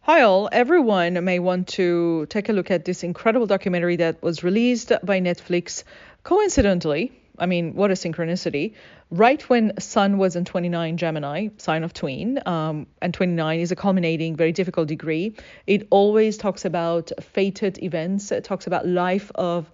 Hi all, everyone may want to take a look at this incredible documentary that was released by Netflix coincidentally. I mean, what a synchronicity. Right when Sun was in 29 Gemini, sign of twin, and 29 is a culminating, very difficult degree. It always talks about fated events. It talks about life of,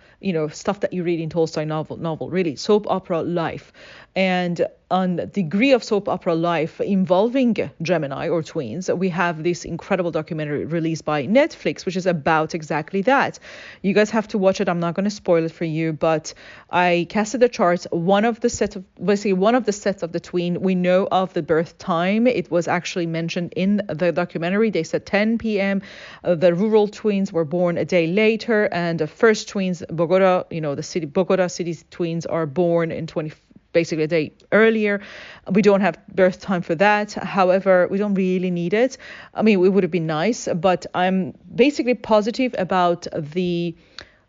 stuff that you read in Tolstoy novel, really, soap opera life. And on degree of soap opera life involving Gemini or twins, we have this incredible documentary released by Netflix, which is about exactly that. You guys have to watch it. I'm not going to spoil it for you, but I casted the charts. One of the sets of the twin, we know of the birth time. It was actually mentioned in the documentary. They said 10 p.m. The rural twins were born a day later, and the first twins, Bogota, Bogota city twins are born in basically a day earlier. We don't have birth time for that. However, we don't really need it. I mean, it would have been nice, but I'm basically positive about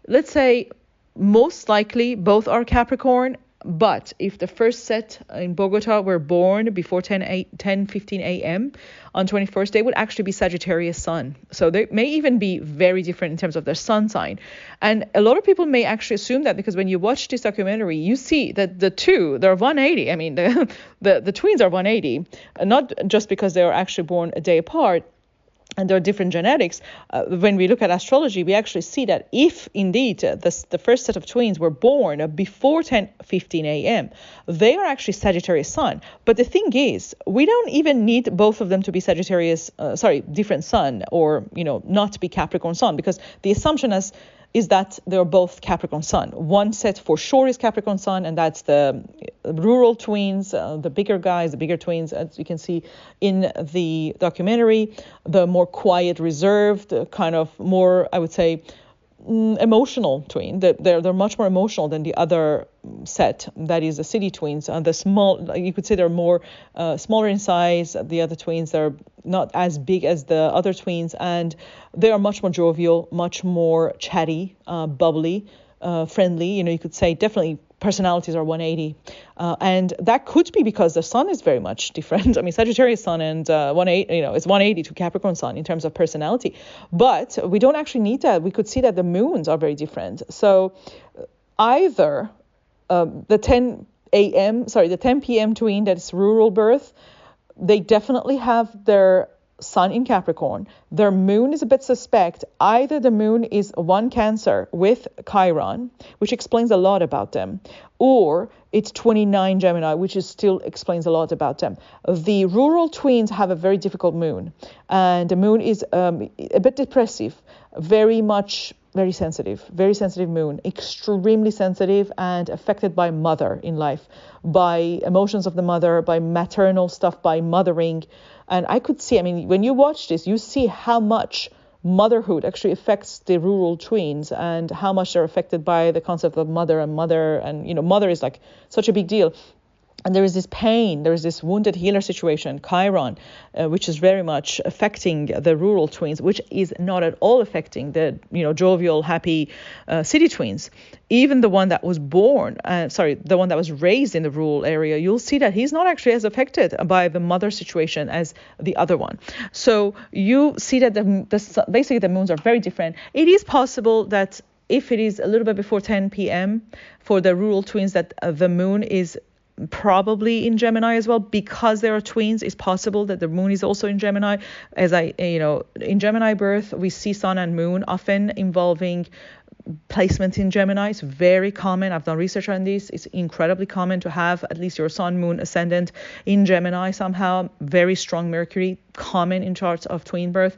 let's say, most likely both are Capricorn. But if the first set in Bogota were born before 10:15 a.m. on 21st, they would actually be Sagittarius sun. So they may even be very different in terms of their sun sign. And a lot of people may actually assume that because when you watch this documentary, you see that they're 180. I mean, the twins are 180, not just because they are actually born a day apart. And there are different genetics. When we look at astrology, we actually see that if indeed the first set of twins were born before 10:15 a.m., they are actually Sagittarius sun. But the thing is, we don't even need both of them to be different sun, or not be Capricorn sun, because the assumption is that they're both Capricorn sun. One set for sure is Capricorn sun, and that's the rural twins, the bigger guys, the bigger twins, as you can see in the documentary. The more quiet, reserved, kind of more, I would say, emotional twin. They're much more emotional than the other set, that is the city twins. And the small, you could say they're more smaller in size. The other twins, they're not as big as the other twins, and they are much more jovial, much more chatty, bubbly, friendly. You could say definitely personalities are 180, and that could be because the sun is very much different. I mean, Sagittarius sun and 180, it's 180 to Capricorn sun in terms of personality, but we don't actually need that. We could see that the moons are very different. So either the 10 p.m. twin, that is rural birth, they definitely have their sun in Capricorn. Their moon is a bit suspect. Either the moon is 1 Cancer with Chiron, which explains a lot about them, or it's 29 Gemini, which still explains a lot about them. The rural twins have a very difficult moon, and the moon is a bit depressive, very sensitive moon, extremely sensitive and affected by mother in life, by emotions of the mother, by maternal stuff, by mothering. And I could see, I mean, when you watch this, you see how much motherhood actually affects the rural twins, and how much they're affected by the concept of mother, and mother is like such a big deal. And there is this pain, there is this wounded healer situation, Chiron, which is very much affecting the rural twins, which is not at all affecting the, jovial, happy city twins. Even the one that was the one that was raised in the rural area, you'll see that he's not actually as affected by the mother situation as the other one. So you see that basically the moons are very different. It is possible that if it is a little bit before 10 p.m. for the rural twins, that the moon is probably in Gemini as well, because there are twins. It's possible that the moon is also in Gemini. In Gemini birth, we see sun and moon often involving placement in Gemini. It's very common. I've done research on this. It's incredibly common to have at least your sun, moon, ascendant in Gemini somehow. Very strong Mercury, common in charts of twin birth.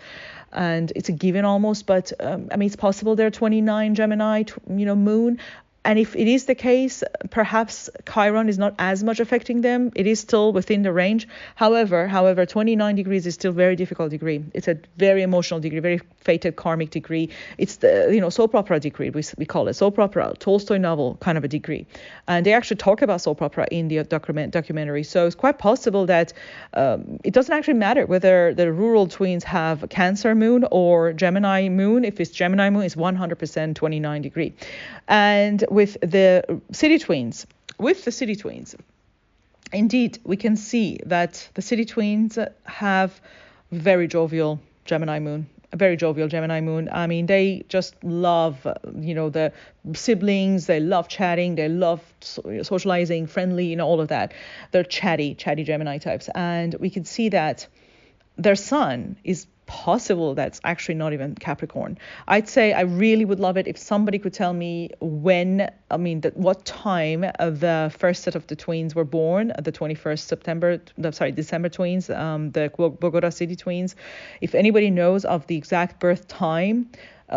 And it's a given almost, but it's possible they're 29 Gemini, moon. And if it is the case, perhaps Chiron is not as much affecting them. It is still within the range. However, 29 degrees is still a very difficult degree. It's a very emotional degree, very fated karmic degree. It's the, soap opera degree, we call it. Soap opera, Tolstoy novel kind of a degree. And they actually talk about soap opera in the documentary. So it's quite possible that it doesn't actually matter whether the rural twins have Cancer moon or Gemini moon. If it's Gemini moon, it's 100% 29 degree. And with the city twins, indeed, we can see that the city twins have very jovial, Gemini moon, a very jovial Gemini moon. I mean, they just love, the siblings. They love chatting. They love socializing, friendly, all of that. They're chatty Gemini types. And we can see that their sun is possible that's actually not even Capricorn. I'd say I really would love it if somebody could tell me what time the first set of the twins were born, the 21st December twins, the Bogota City twins. If anybody knows of the exact birth time,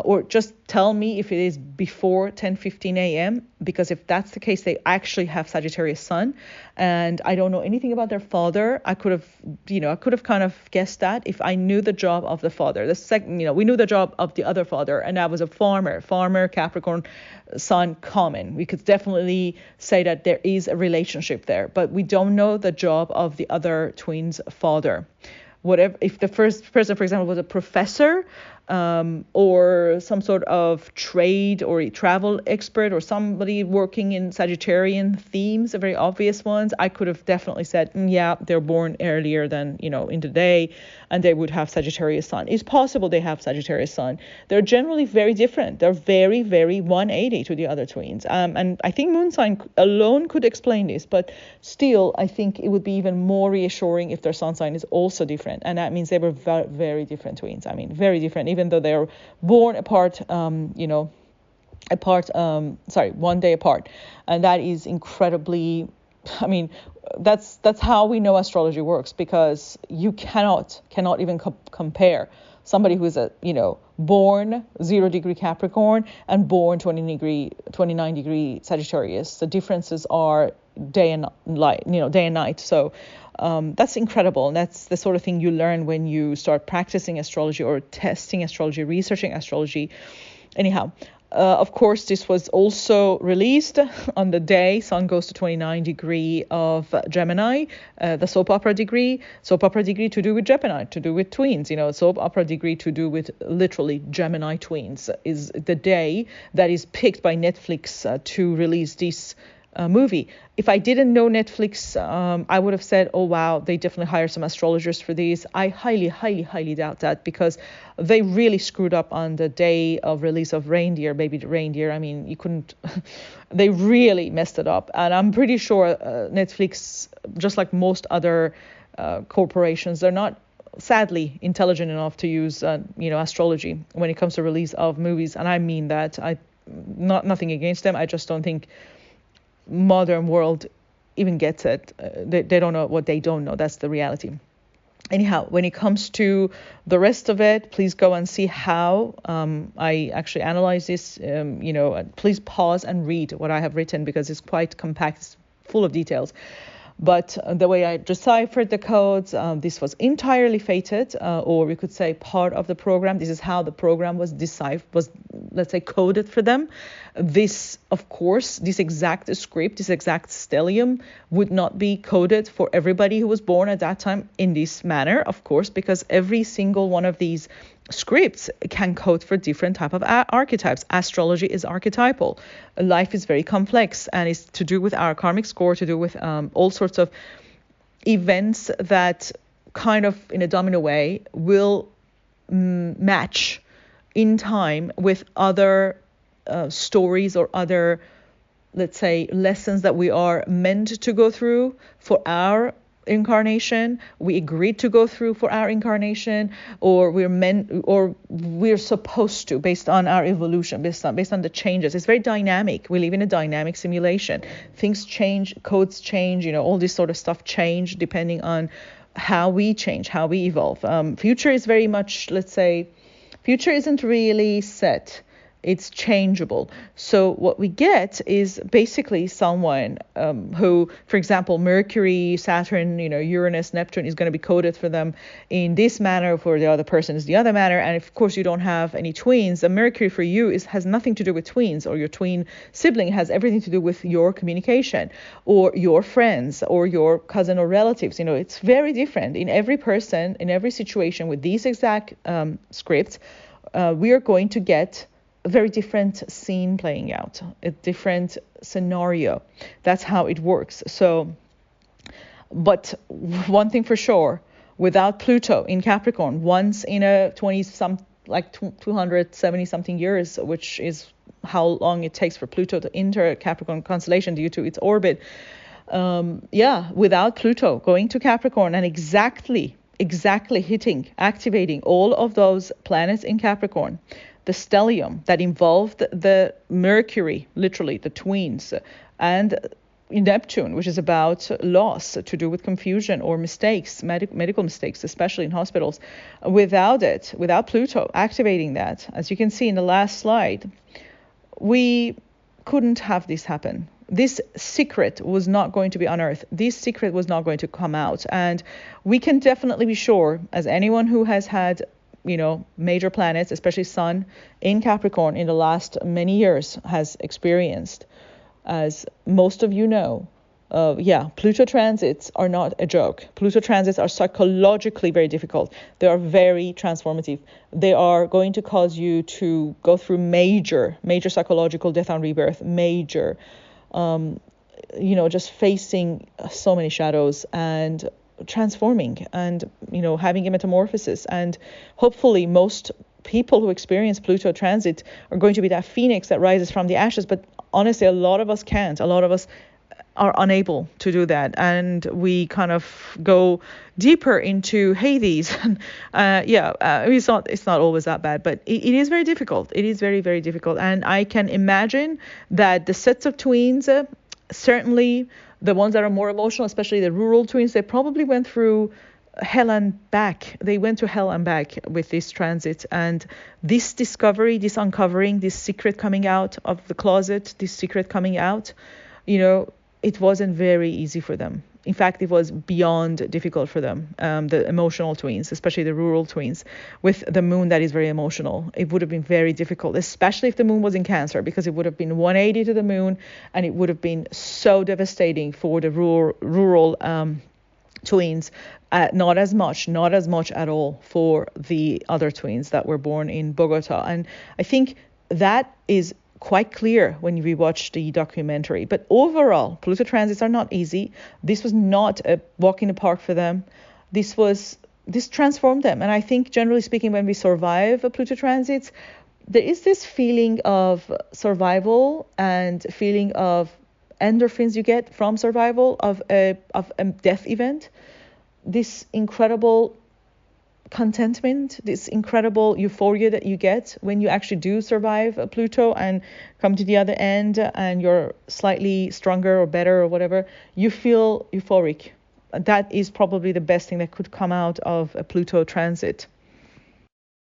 or just tell me if it is before 10:15 a.m. because if that's the case, they actually have Sagittarius sun, and I don't know anything about their father. I could have kind of guessed that if I knew the job of the father. The second, we knew the job of the other father, and that was a farmer, Capricorn sun, common. We could definitely say that there is a relationship there, but we don't know the job of the other twins' father. Whatever, if the first person, for example, was a professor, or some sort of trade or a travel expert, or somebody working in Sagittarian themes, the very obvious ones, I could have definitely said, yeah, they're born earlier than, in the day, and they would have Sagittarius sun. It's possible they have Sagittarius sun. They're generally very different. They're very, very 180 to the other twins. And I think moon sign alone could explain this, but still, I think it would be even more reassuring if their sun sign is also different. And that means they were very, very different twins. I mean, very different, even though they're born apart, 1 day apart. And that is incredibly, that's how we know astrology works, because you cannot even compare somebody who is born 0 degree Capricorn and born 29 degree Sagittarius. The differences are day and night. So that's incredible. And that's the sort of thing you learn when you start practicing astrology or testing astrology, researching astrology. Anyhow, of course, this was also released on the day Sun goes to 29 degree of Gemini, the soap opera degree to do with Gemini, to do with twins. Soap opera degree to do with literally Gemini twins is the day that is picked by Netflix to release this movie. If I didn't know Netflix, I would have said, oh, wow, they definitely hired some astrologers for this. I highly, highly, highly doubt that, because they really screwed up on the day of release of Baby Reindeer. I mean, you couldn't, they really messed it up. And I'm pretty sure Netflix, just like most other corporations, they're not, sadly, intelligent enough to use, astrology when it comes to release of movies. And I mean that. Nothing against them. I just don't think modern world even gets it. They don't know what they don't know. That's the reality. Anyhow, when it comes to the rest of it, please go and see how I actually analyze this. Please pause and read what I have written, because it's quite compact, it's full of details. But the way I deciphered the codes, this was entirely fated, or we could say part of the program. This is how the program was let's say, coded for them. This, of course, this exact script, this exact stellium would not be coded for everybody who was born at that time in this manner, of course, because every single one of these scripts can code for different type of archetypes. Astrology is archetypal. Life is very complex, and it's to do with our karmic score, to do with all sorts of events that kind of in a domino way will match in time with other stories or other, let's say, lessons that we are meant to go through for our incarnation, we agreed to go through for our incarnation, or we're supposed to, based on our evolution, based on the changes. It's very dynamic. We live in a dynamic simulation. Things change, codes change, all this sort of stuff change depending on how we change, how we evolve. Future is very much, let's say, future isn't really set. It's changeable. So what we get is basically someone who, for example, Mercury, Saturn, Uranus, Neptune is going to be coded for them in this manner, for the other person is the other manner. And of course, you don't have any twins. The Mercury for you has nothing to do with twins, or your twin sibling has everything to do with your communication, or your friends, or your cousin or relatives. It's very different in every person, in every situation. With these exact scripts, we are going to get a very different scene playing out, a different scenario. That's how it works. So, but one thing for sure, Without Pluto in Capricorn, once in a 270 something years, which is how long it takes for Pluto to enter Capricorn constellation due to its orbit. Without Pluto going to Capricorn and exactly activating all of those planets in Capricorn, the stellium that involved the Mercury, literally the twins, and Neptune, which is about loss, to do with confusion or mistakes, medical mistakes, especially in hospitals. Without Pluto activating that, as you can see in the last slide, we couldn't have this happen. This secret was not going to be unearthed. This secret was not going to come out. And we can definitely be sure, as anyone who has had, major planets, especially Sun in Capricorn in the last many years has experienced, as most of you know, Pluto transits are not a joke. Pluto transits are psychologically very difficult. They are very transformative. They are going to cause you to go through major psychological death and rebirth, major, just facing so many shadows and transforming and, having a metamorphosis. And hopefully most people who experience Pluto transit are going to be that phoenix that rises from the ashes. But honestly, a lot of us can't. A lot of us are unable to do that, and we kind of go deeper into Hades. It's not always that bad, but it is very difficult. It is very, very difficult, and I can imagine that the sets of twins, certainly the ones that are more emotional, especially the rural twins, they probably went through hell and back. They went to hell and back with this transit, and this discovery, this uncovering, this secret coming out of the closet, this secret coming out, it wasn't very easy for them. In fact, it was beyond difficult for them, the emotional twins, especially the rural twins, with the moon that is very emotional. It would have been very difficult, especially if the moon was in Cancer, because it would have been 180 to the moon, and it would have been so devastating for the rural twins. Not as much at all for the other twins that were born in Bogota. And I think that is quite clear when we watch the documentary. But overall, Pluto transits are not easy. This was not a walk in the park for them. This transformed them. And I think, generally speaking, when we survive a Pluto transits, there is this feeling of survival and feeling of endorphins you get from survival of a death event. This incredible contentment, this incredible euphoria that you get when you actually do survive a Pluto and come to the other end and you're slightly stronger or better or whatever, you feel euphoric. That is probably the best thing that could come out of a Pluto transit.